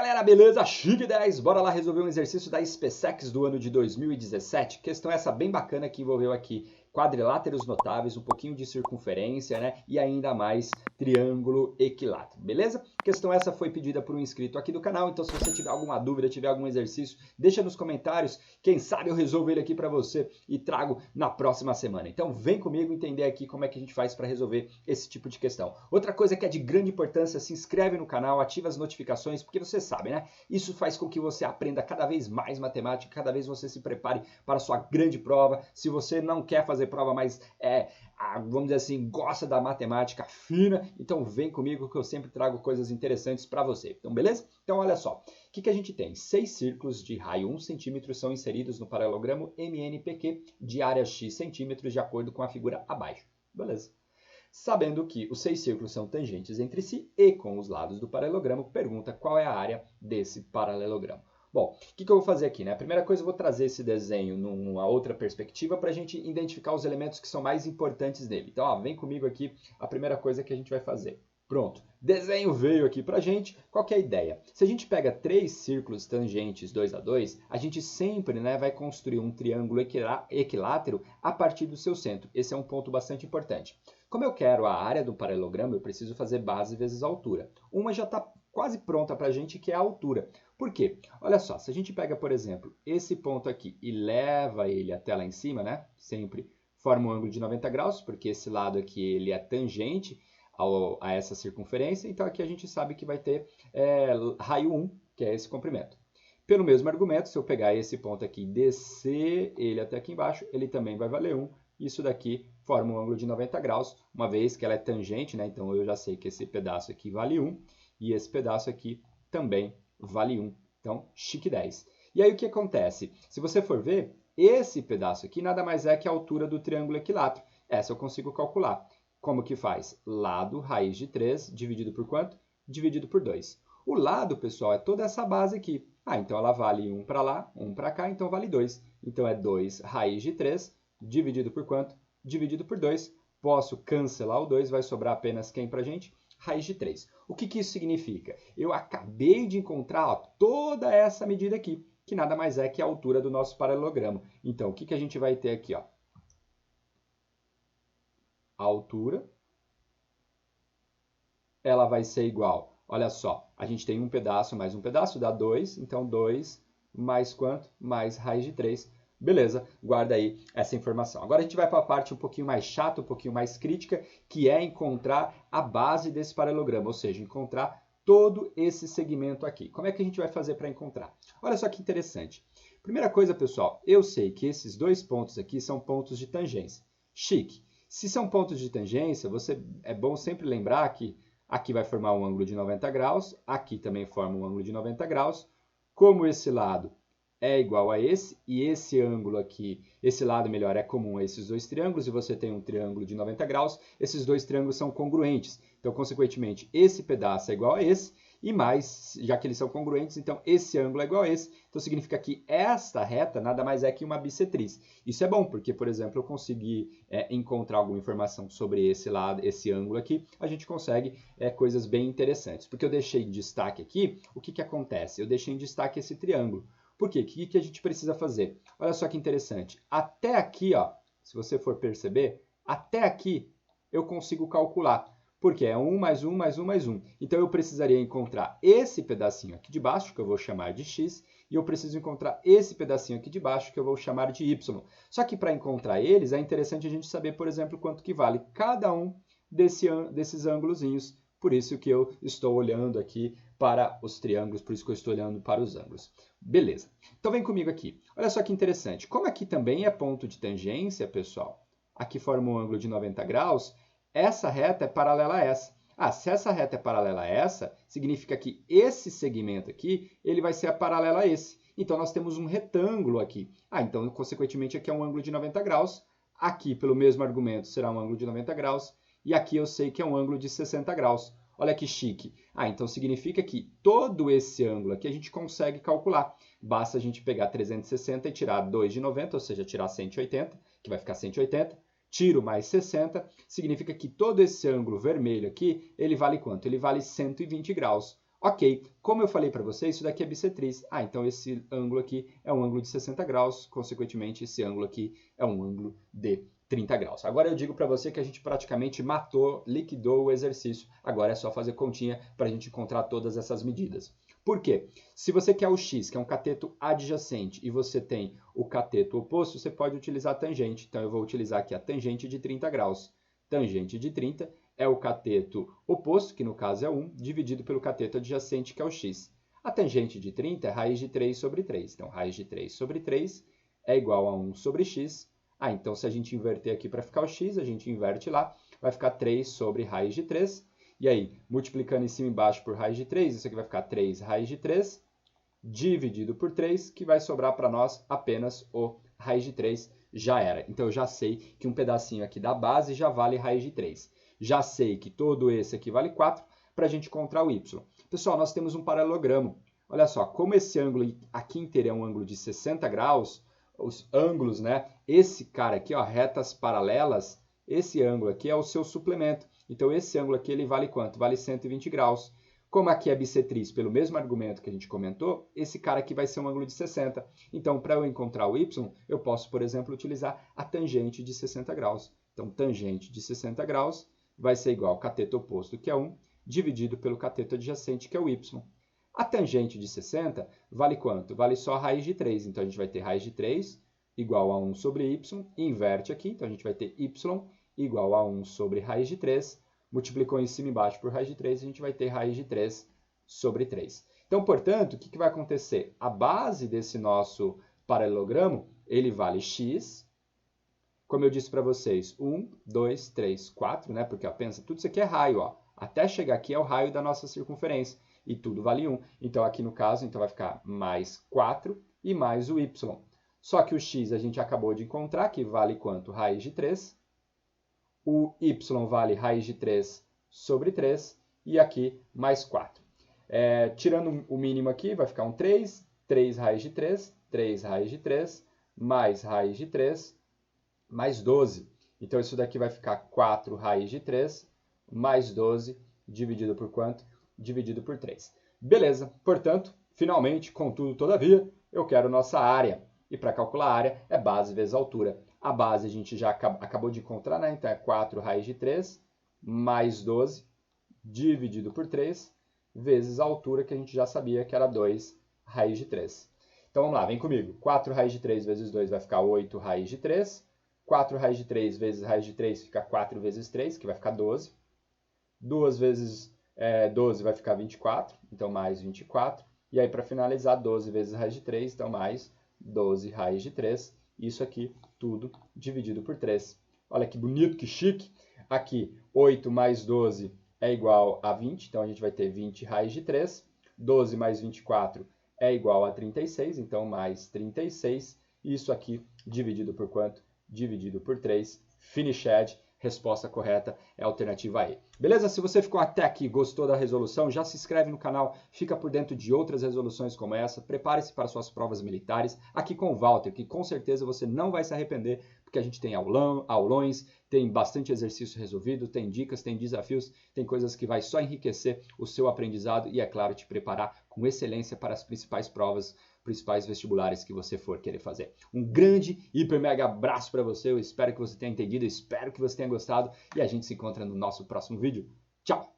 galera, beleza? Chique 10, bora lá resolver um exercício da SpaceX do ano de 2017. Questão essa bem bacana que envolveu aqui quadriláteros notáveis, um pouquinho de circunferência, né? E ainda mais triângulo equilátero, beleza? Questão essa foi pedida por um inscrito aqui do canal, então se você tiver alguma dúvida, tiver algum exercício, deixa nos comentários. Quem sabe eu resolvo ele aqui para você e trago na próxima semana. Então vem comigo entender aqui como é que a gente faz para resolver esse tipo de questão. Outra coisa que é de grande importância, se inscreve no canal, ativa as notificações, porque você sabe, né? Isso faz com que você aprenda cada vez mais matemática, cada vez você se prepare para a sua grande prova. Se você não quer fazer prova, mas vamos dizer assim, gosta da matemática fina, então vem comigo que eu sempre trago coisas interessantes para você. Então, beleza? Então, olha só. O que a gente tem? 6 círculos de raio 1 cm são inseridos no paralelogramo MNPq de área x centímetros, de acordo com a figura abaixo. Beleza? Sabendo que os 6 círculos são tangentes entre si e com os lados do paralelogramo, pergunta qual é a área desse paralelogramo. Bom, o que eu vou fazer aqui, né? A primeira coisa, eu vou trazer esse desenho numa outra perspectiva para a gente identificar os elementos que são mais importantes nele. Então, ó, vem comigo aqui, a primeira coisa que a gente vai fazer. Pronto, desenho veio aqui para a gente. Qual que é a ideia? Se a gente pega 3 círculos tangentes 2 a 2, a gente sempre, né, vai construir um triângulo equilátero a partir do seu centro. Esse é um ponto bastante importante. Como eu quero a área do paralelogramo, eu preciso fazer base vezes altura. Uma já está quase pronta para a gente, que é a altura. Por quê? Olha só, se a gente pega, por exemplo, esse ponto aqui e leva ele até lá em cima, né? Sempre forma um ângulo de 90 graus, porque esse lado aqui ele é tangente a essa circunferência. Então aqui a gente sabe que vai ter raio 1, que é esse comprimento. Pelo mesmo argumento, se eu pegar esse ponto aqui e descer ele até aqui embaixo, ele também vai valer 1. Isso daqui forma um ângulo de 90 graus, uma vez que ela é tangente, né? Então eu já sei que esse pedaço aqui vale 1 e esse pedaço aqui também vale 1. Então, chique 10. E aí o que acontece? Se você for ver, esse pedaço aqui nada mais é que a altura do triângulo equilátero. Essa eu consigo calcular. Como que faz? Lado raiz de 3 dividido por quanto? Dividido por 2. O lado, pessoal, é toda essa base aqui. Então ela vale 1 para lá, 1 para cá, então vale 2. Então é 2 raiz de 3 dividido por quanto? Dividido por 2. Posso cancelar o 2, vai sobrar apenas quem para a gente? Raiz de 3. O que isso significa? Eu acabei de encontrar toda essa medida aqui, que nada mais é que a altura do nosso paralelogramo. Então, o que a gente vai ter aqui? A altura, ela vai ser igual, olha só, a gente tem um pedaço mais um pedaço, dá 2, então 2 mais quanto? Mais raiz de 3. Beleza, guarda aí essa informação. Agora a gente vai para a parte um pouquinho mais chata, um pouquinho mais crítica, que é encontrar a base desse paralelogramo, ou seja, encontrar todo esse segmento aqui. Como é que a gente vai fazer para encontrar? Olha só que interessante. Primeira coisa, pessoal, eu sei que esses dois pontos aqui são pontos de tangência. Chique. Se são pontos de tangência, é bom sempre lembrar que aqui vai formar um ângulo de 90 graus, aqui também forma um ângulo de 90 graus. Como esse lado é igual a esse, e esse ângulo aqui, esse lado melhor, é comum a esses dois triângulos, e você tem um triângulo de 90 graus, esses dois triângulos são congruentes. Então, consequentemente, esse pedaço é igual a esse, e mais, já que eles são congruentes, então esse ângulo é igual a esse. Então, significa que esta reta nada mais é que uma bissetriz. Isso é bom, porque, por exemplo, eu consegui encontrar alguma informação sobre esse lado, esse ângulo aqui, a gente consegue coisas bem interessantes. Porque eu deixei em destaque aqui, o que acontece? Eu deixei em destaque esse triângulo. Por quê? O que a gente precisa fazer? Olha só que interessante. Até aqui, ó, se você for perceber, até aqui eu consigo calcular. Porque é 1 mais 1 mais 1 mais 1. Então, eu precisaria encontrar esse pedacinho aqui de baixo, que eu vou chamar de x, e eu preciso encontrar esse pedacinho aqui de baixo, que eu vou chamar de y. Só que para encontrar eles, é interessante a gente saber, por exemplo, quanto que vale cada um desses ângulozinhos. Por isso que eu estou olhando aqui para os triângulos, por isso que eu estou olhando para os ângulos. Beleza. Então, vem comigo aqui. Olha só que interessante. Como aqui também é ponto de tangência, pessoal, aqui forma um ângulo de 90 graus, essa reta é paralela a essa. Se essa reta é paralela a essa, significa que esse segmento aqui, ele vai ser paralela a esse. Então, nós temos um retângulo aqui. Então, consequentemente, aqui é um ângulo de 90 graus. Aqui, pelo mesmo argumento, será um ângulo de 90 graus. E aqui eu sei que é um ângulo de 60 graus. Olha que chique. Então significa que todo esse ângulo aqui a gente consegue calcular. Basta a gente pegar 360 e tirar 2 de 90, ou seja, tirar 180, que vai ficar 180. Tiro mais 60, significa que todo esse ângulo vermelho aqui, ele vale quanto? Ele vale 120 graus. Ok, como eu falei para você, isso daqui é bissetriz. Ah, então esse ângulo aqui é um ângulo de 60 graus, consequentemente esse ângulo aqui é um ângulo de 30 graus. Agora eu digo para você que a gente praticamente matou, liquidou o exercício. Agora é só fazer continha para a gente encontrar todas essas medidas. Por quê? Se você quer o x, que é um cateto adjacente, e você tem o cateto oposto, você pode utilizar a tangente. Então eu vou utilizar aqui a tangente de 30 graus. Tangente de 30 é o cateto oposto, que no caso é 1, dividido pelo cateto adjacente, que é o x. A tangente de 30 é raiz de 3 sobre 3. Então, raiz de 3 sobre 3 é igual a 1 sobre x. Ah, então se a gente inverter aqui para ficar o x, a gente inverte lá, vai ficar 3 sobre raiz de 3. E aí, multiplicando em cima e embaixo por raiz de 3, isso aqui vai ficar 3 raiz de 3, dividido por 3, que vai sobrar para nós apenas o raiz de 3, já era. Então, eu já sei que um pedacinho aqui da base já vale raiz de 3. Já sei que todo esse aqui vale 4 para a gente encontrar o y. Pessoal, nós temos um paralelogramo. Olha só, como esse ângulo aqui inteiro é um ângulo de 60 graus, os ângulos, né? Esse cara aqui, ó, retas paralelas, esse ângulo aqui é o seu suplemento. Então, esse ângulo aqui, ele vale quanto? Vale 120 graus. Como aqui é bissetriz, pelo mesmo argumento que a gente comentou, esse cara aqui vai ser um ângulo de 60. Então, para eu encontrar o y, eu posso, por exemplo, utilizar a tangente de 60 graus. Então, tangente de 60 graus vai ser igual ao cateto oposto, que é 1, dividido pelo cateto adjacente, que é o y. A tangente de 60 vale quanto? Vale só a raiz de 3. Então, a gente vai ter raiz de 3 igual a 1 sobre y, inverte aqui, então a gente vai ter y igual a 1 sobre raiz de 3, multiplicou em cima e embaixo por raiz de 3, a gente vai ter raiz de 3 sobre 3. Então, portanto, o que vai acontecer? A base desse nosso paralelogramo, ele vale x. Como eu disse para vocês, 1, 2, 3, 4, né? Porque ó, pensa, tudo isso aqui é raio, ó. Até chegar aqui é o raio da nossa circunferência. E tudo vale 1. Então, aqui no caso, então vai ficar mais 4 e mais o y. Só que o x a gente acabou de encontrar, que vale quanto? Raiz de 3. O y vale raiz de 3 sobre 3. E aqui, mais 4. Tirando o mínimo aqui, vai ficar um 3. 3 raiz de 3. 3 raiz de 3. Mais raiz de 3. Mais 12. Então, isso daqui vai ficar 4 raiz de 3, mais 12, dividido por quanto? Dividido por 3. Beleza, portanto, finalmente, contudo, todavia, eu quero nossa área. E para calcular a área, é base vezes altura. A base a gente já acabou de encontrar, né? Então, é 4 raiz de 3, mais 12, dividido por 3, vezes a altura, que a gente já sabia que era 2 raiz de 3. Então, vamos lá, vem comigo. 4 raiz de 3 vezes 2 vai ficar 8 raiz de 3. 4 raiz de 3 vezes raiz de 3 fica 4 vezes 3, que vai ficar 12. 2 vezes 12 vai ficar 24, então mais 24. E aí, para finalizar, 12 vezes raiz de 3, então mais 12 raiz de 3. Isso aqui, tudo dividido por 3. Olha que bonito, que chique. Aqui, 8 mais 12 é igual a 20, então a gente vai ter 20 raiz de 3. 12 mais 24 é igual a 36, então mais 36. Isso aqui dividido por quanto? Dividido por 3, finished, resposta correta é a alternativa E. Beleza? Se você ficou até aqui, gostou da resolução, já se inscreve no canal, fica por dentro de outras resoluções como essa, prepare-se para suas provas militares, aqui com o Walter, que com certeza você não vai se arrepender, porque a gente tem aulões, tem bastante exercício resolvido, tem dicas, tem desafios, tem coisas que vai só enriquecer o seu aprendizado e, é claro, te preparar com excelência para as principais provas, principais vestibulares que você for querer fazer. Um grande, hiper, mega abraço para você, eu espero que você tenha entendido, espero que você tenha gostado e a gente se encontra no nosso próximo vídeo. Tchau!